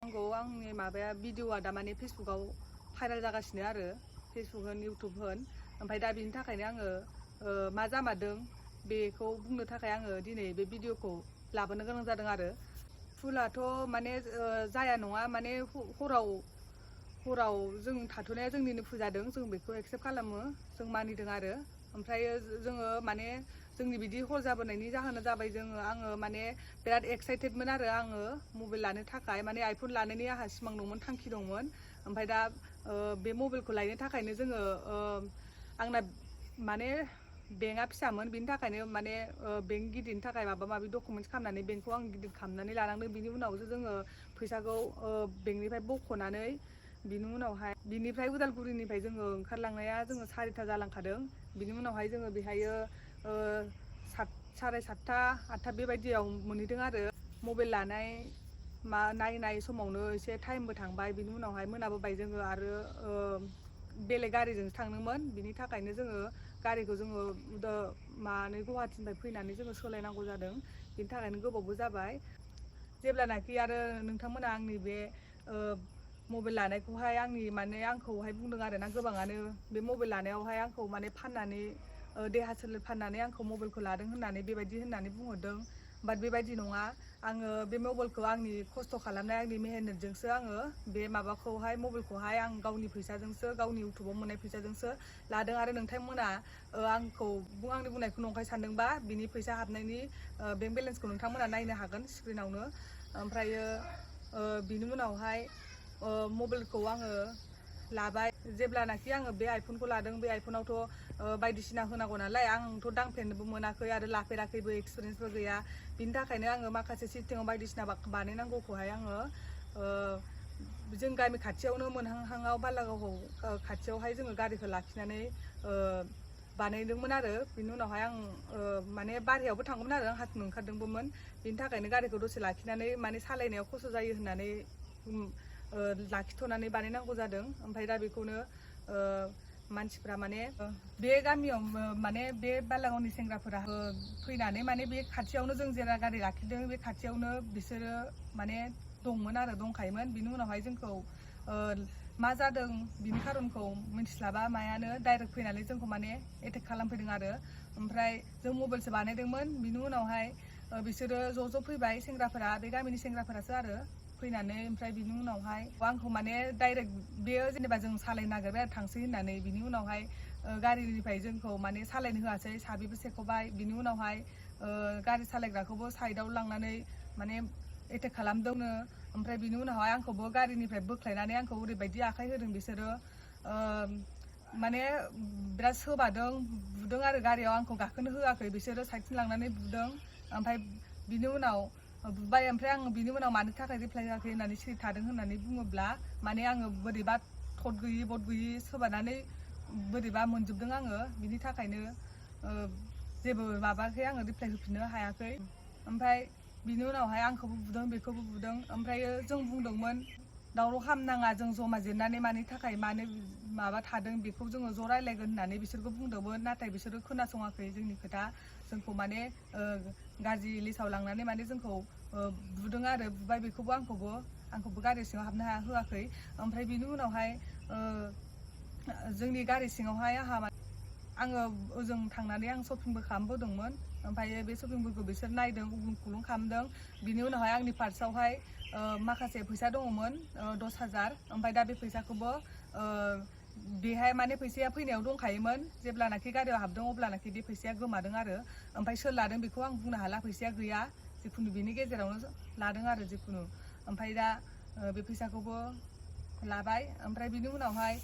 आंखौ आंनि माबाया भिडिअआ दा माने फेसबुकाव भाइरेल जागासिनो आरो फेसबुक होन इउटुब होन ओमफ्राय दा बिनि थाखायनो आङो मा जामारदों बेखौ बुंनो थाखाय आङो दिनै बे भिडिअखौ लाबोनो गोनां जादों आरो फुलाथ' माने जाया नङा माने हराव जों थाथ'नाया जोंनिनो फुजादों जों बेखौ एक्सेप्ट खालामो जों मानिदों आरो ओमफ्राय जोङो माने जोंनि बिदि हर जाबोनायनि जाहोना जाबाय आङो माने बिराद एक्साइटेडमोन आरो आङो मबाइल लानो थाखाय माने आइफन लानायनि आंहा सिमां दंमोन थांखि दंमोन ओमफ्राय दा बे मबाइलखौ लायनो थाखायनो जोङो आंना माने बेंकआ फिसामोन बिनि थाखायनो माने बेंक गिदिरनि थाखाय माबा माबि डकुमेन्टस खालामनानै बेंकखौ आं गिदिर खालामनानै लानांदों बिनि उनावसो जोङो फैसाखौ बेंकनिफ्राय बख'नानै बिनि उनावहाय बिनिफ्राय उदालगुरिनिफ्राय जोङो ओंखारलांनाया जोङो 4ता जालांखादों बिनि उनावहाय जोङो बेहायो 7:30 8ता बेबायदियाव मोनहैदों आरो मबाइल लानाय नायनाय समावनो एसे टाइमबो थांबाय बिनि उनावहाय मोनाबोबाय जोङो आरो बेलेग गारिजोंसो थांदोंमोन बिनि थाखायनो जोङो गारिखौ जोङो गुवाहाटिनिफ्राय फैनानै जोङो सोलायनांगौ जादों बिनि थाखायनो गोबावबो जाबाय जेब्लानाखि आरो नोंथांमोना आंनि बे मबाइल लानायखौहाय आंखौहाय बुंदों आरो ना गोबाङानो बे मबाइल लानायावहाय आंखौ माने फाननानै देहा सोलेर फाननानै आंखौ मबाइलखौ लादों होननानै बेबायदि होननानै बुंहरदों बाट बेबायदि नङा आङो बे मबाइलखौ आंनि खस्थ' खालामनाय आंनि मेहनतजोंसो आङो बे मबाइलखौहाय आं गावनि फैसाजोंसो गावनि इउटुबाव मोननाय फैसाजोंसो लादों आरो नोंथांमोना आंनि बुंनायखौ नंखाय सानदोंबा बिनि फैसा हाबनायनि बेंक बेलेन्सखौ नोंथांमोना नायनो हागोन स्क्रिनावनो ओमफ्रायो बिनि उनावहाय मबाइलखौ आङो लाबाय जेब्लानाखि आङो बे आइफनखौ लादों बे आइफनावथ' बायदिसिना होनांगौ नालाय आंथ' दांफेरनोबो मोनाखै आरो लाफेराखैबो एक्सपिरियेन्सबो गैया बिनि थाखायनो आङो माखासे सिस्टेमाव बायदिसिना बानायनांगौखौहाय आङो जों गामि खाथियावनो मोनहांहाङाव बालागावखौ खाथियावहाय जोङो गारिखौ लाखिनानै बानायदोंमोन आरो बिनि उनावहाय आं माने बारहायावबो थांगौमोन आरो आं हाथिनो ओंखारदोंबोमोन बिनि थाखायनो गारिखौ दसे लाखिनानै माने सालायनायाव खस्थ' जायो होननानै लाखिथ'नानै बानायनांगौ जादों ओमफ्राय दा बेखौनो मानसिफ्रा माने बे गामियाव माने बे बालागावनि सेंग्राफोरा फैनानै माने बे खाथियावनो जों जेरा गारि लाखिदों बे खाथियावनो बिसोरो माने दंखायोमोन बिनि उनावहाय जोंखौ मा जादों बिनि खारनखौ मिथिस्लाबा मायानो डाइरेक्ट फैनानै जोंखौ माने एटेक खालामफैदों आरो ओमफ्राय जों मबाइलसो बानायदोंमोन बिनि उनावहाय बिसोरो ज' फैबाय सेंग्राफोरा बे गामिनि सेंग्राफोरासो आरो फैनानै ओमफ्राय बिनि उनावहाय आंखौ माने डाइरेक्ट बेयो जेनेबा जों सालायनो नागिरबाय आरो थांसै होननानै बिनि उनावहाय गारिनिफ्राय जोंखौ माने सालायनो होआसै साबिबो सेख'बाय बिनि उनावहाय गारि सालायग्राखौबो साइडआव लांनानै माने एटेक खालामदोंनो ओमफ्राय बिनि उनावहाय आंखौबो गारिनिफ्राय बोख्लायनानै आंखौ ओरैबायदि आखाइ होदों बिसोरो माने बिराद सोबादों बुदों आरो गारियाव आंखौ गाखोनो होआखै बिसोरो साइडथिं लांनानै बुदों ओमफ्राय बिनि उनाव बुबाय ओमफ्राय आं बिनि उनाव मानि थाखाय रिप्लाय होआखै होननानै सिरि थादों होननानै बुङोब्ला माने आङो बोरैबा थद गैयि सोबानानै बोरैबा मोनजोबदों आङो बिनि थाखायनो जेबो माबायाखै आङो रिप्लाय होफिननो हायाखै ओमफ्राय बिनि उनावहाय आंखौबो बुदों बेखौबो बुदों ओमफ्रायो जों बुंदोंमोन दावराव खालामनाङा जों जमा जिरनानै मानि थाखाय मानो माबा थादों बेखौ जोङो ज' रायलायगोन होननानै बिसोरखौ बुंदोंमोन नाथाय बिसोरो खोनासङाखै जोंनि खोथा जोंखौ माने गाज्रि लिस्टआव लांनानै माने जोंखौ बुदों आरो बुबाय बेखौबो आंखौबो गारि सिङाव हाबनो होआखै ओमफ्राय बिनि उनावहाय जोंनि गारि सिङावहाय आङो ओजों थांनानै आं शपिंबो खालामबोदोंमोन ओमफ्राय बे शपिंफोरखौ बिसोर नायदों उग्लुं खुग्लुं खालामदों बिनि उनावहाय आंनि पार्सआवहाय माखासे फैसा दङमोन 10,000 ओमफ्राय दा बे फैसाखौबो बेहाय माने फैसाया फैनायाव दंखायोमोन जेब्लानाखि गारियाव हाबदों अब्लानाखि बे फैसाया गोमादों आरो ओमफ्राय सोर लादों बेखौ आं बुंनो हाला फैसाया गैया जिखुनु बेनि गेजेरावनो लादों आरो जिखुनु ओमफ्राय दा बे फैसाखौबो लाबाय ओमफ्राय बिनि उनावहाय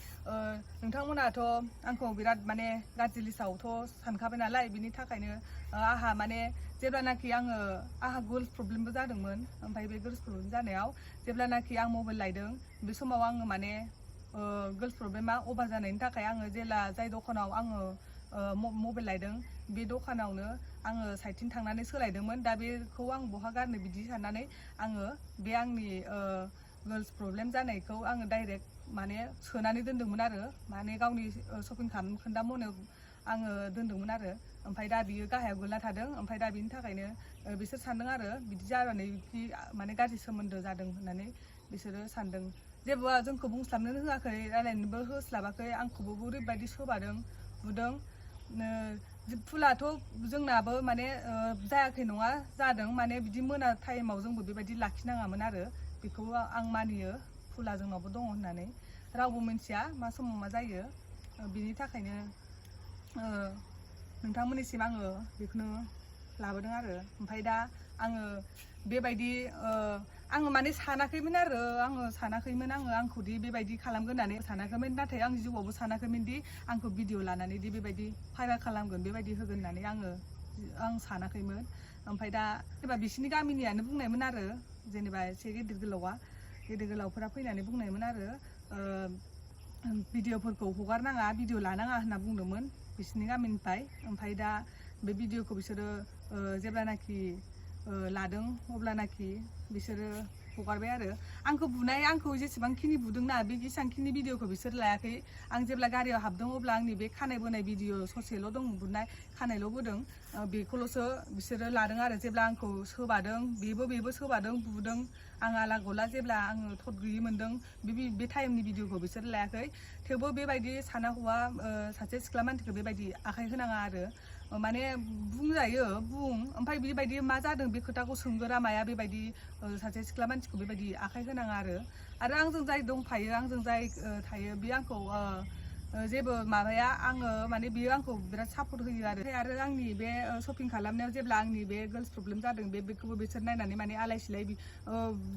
नोंथांमोनाथ' आंखौ बिराद माने गाज्रि लिस्टआवथ' सानखाबाय नालाय बिनि थाखायनो आंहा माने जेब्लानाखि आंहा गर्ल्स प्रब्लेमबो जादोंमोन ओमफ्राय बे गर्ल्स प्रब्लेम जानायाव जेब्लानाखि आं मबाइल लायदों बे समाव आङो माने गर्ल्स प्रब्लेमा अभार जानायनि थाखाय आङो जाय दखानाव आङो मबाइल लायदों बे दखानावनो आङो साइडथिं थांनानै सोलायदोंमोन दा बेखौ आं बहा गारनो बिदि साननानै आङो बे आंनि गर्ल्स प्रब्लेम जानायखौ आङो डाइरेक्ट माने सोनानै दोनदोंमोन आरो माने गावनि शपिं खालामनो खोन्दा मनायाव आङो दोनदोंमोन आरो ओमफ्राय दा बियो गाहायाव गोलैना थादों ओमफ्राय दा बिनि थाखायनो बिसोर सानदों आरो बिदि जानानै माने गाज्रि सोमोन्दो जादों होननानै बिसोरो सानदों जेबो जोंखौ बुंस्लाबनो होआखै रायलायनोबो होस्लाबाखै आंखौबो ओरैबायदि सोबादों बुदों फुलाथ' जोंनाबो माने जायाखै नङा जादों माने बिदि मोना टाइमाव जोंबो बेबायदि लाखिनाङामोन आरो बेखौ आं मानियो फुला जोंनावबो दङ होननानै रावबो मिथिया मा समाव मा जायो बिनि थाखायनो नोंथांमोननिसिम आङो बेखौनो लाबोदों आरो ओमफ्राय दा आङो बेबायदि आङो माने सानाखैमोन आरो आंखौदि बेबायदि खालामगोन होननानै सानाखैमोन नाथाय आं जिउआवबो सानाखैमोन दि आंखौ भिडिअ लानानै दि बेबायदि भाइरेल खालामगोन बेबायदि होगोन होननानै आं सानाखैमोन ओमफ्राय दा जेनेबा बिसिनि गामिनियानो बुंनायमोन आरो जेनेबा एसे गेदेर गोलावफोरा फैनानै बुंनायमोन आरो भिडिअफोरखौ हगारनाङा भिडिअ लानाङा होनना बुंदोंमोन बिसिनि गामिनिफ्राय ओमफ्राय दा बे भिडिअखौ बिसोरो जेब्लानाखि लादों अब्लानाखि बिसोरो हगारबाय आरो आंखौ जेसेबांखिनि बुदोंना बे जेसेबांखिनि भिडिअखौ बिसोर लायाखै आं जेब्ला गारियाव हाबदों अब्ला आंनि बे खानाय बोनाय भिडिअ ससेल' दं बुनाय खानायल' बोदों बेखौल'सो बिसोरो लादों आरो जेब्ला आंखौ सोबादों बेबो सोबादों बुदों आं आला गला जेब्ला आङो थद गैयि मोनदों बे टाइमनि भिडिअखौ बिसोर लायाखै थेवबो बेबायदि साना हौवा सासे सिख्ला मानसिखौ बेबायदि आखाइ होनाङा आरो माने बुंजायो ओमफ्राय बेबायदि मा जादों बे खोथाखौ सोंगोरा माया बेबायदि सासे सिख्ला मानसिखौ बेबायदि आखाइ होनाङा आरो आंजों जाय दंफायो आंजों जाय थायो बे आंखौ जेबो माबाया आङो माने बियो आंखौ बिराद सापर्ट होयो आरो आंनि बे शपिं खालामनायाव जेब्ला आंनि बे गार्ल्स प्रब्लेम जादों बेखौबो बिसोर नायनानै माने आलाय सिलाय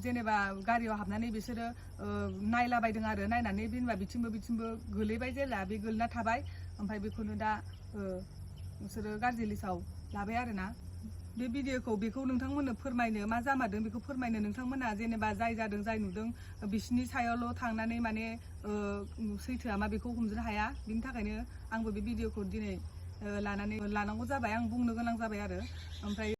जेनेबा गारियाव हाबनानै बिसोरो नायलाबायदों आरो नायनानै जेनेबा बिथिंबो गोलैबाय जेला बे गोलैना थाबाय ओमफ्राय बेखौनो दा बिसोरो गाज्रि लिस्टआव लाबाय आरोना बे भिडिअखौ बेखौ नोंथांमोननो फोरमायनो मा जामारदों बेखौ फोरमायनो नोंथांमोनहा जेनेबा जाय जादों जाय नुदों बिसिनि सायावल' थांनानै माने सैथोआ मा बेखौ हमजोबनो हाया बिनि थाखायनो आंबो बे भिडिअखौ दिनै लानांगौ जाबाय आं बुंनो गोनां जाबाय आरो ओमफ्राय